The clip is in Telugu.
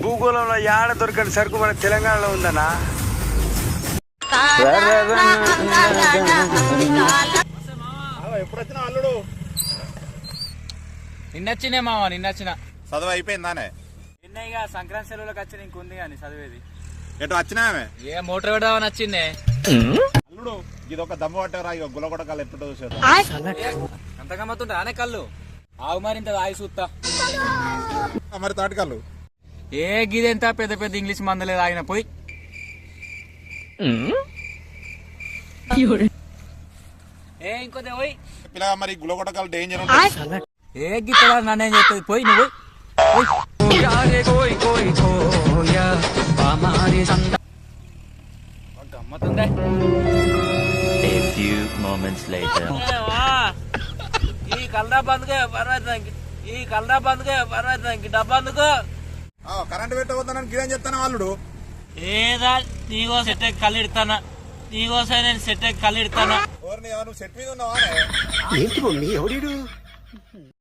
భూగోళంలో యాడ దొరకని సరుకు మన తెలంగాణలో ఉందన్నా. ఎప్పుడు వచ్చినా అల్లుడు నిన్నొచ్చినే మామ నిన్నొచ్చిన చదువు అయిపోయిందానే. నిన్నగా సంక్రాంతి సెలవులకు వచ్చి ఇంకొంది కానీ చదివేది ఎటు వచ్చినామే ఏ మోటార్ పెడదామని వచ్చిందే అల్లుడు ఇది ఒక దమ్ము పట్టారా ఇక గులగొడకాలు ఎప్పుడు చూసారు అంతగా మొత్తం ఆనే కళ్ళు ఆవు మరి ఇంత ఆయి చూస్తా మరి తాటికల్లు ఏ గిదెంత పెద్ద పెద్ద ఇంగ్లీష్ మందలేదు ఆయన పోయి ఏ ఇంకొద్ది పోయి పిల్లగా మరి గులగొడకాలు డేంజర్ ఉంటుంది. ఏ గిత్తడా నన్నేం చెప్తుంది పోయి నువ్వు గమ్మతుందే A few moments later. ఈ కల్లా బందుగా పర్వాలేదు ఈ కల్లా బందుగా పర్వాలేదు డబ్బా అందుకో కరెంట్ పెట్టవద్దానని గిడని చెప్తాను అల్లుడు. ఏదా నీకో సెట్ కళ్ళు ఇడతానా నీకోసం నేను సెట్ కళ్ళు ఇడతానా నువ్వు సెట్ మీద ఉన్నావా?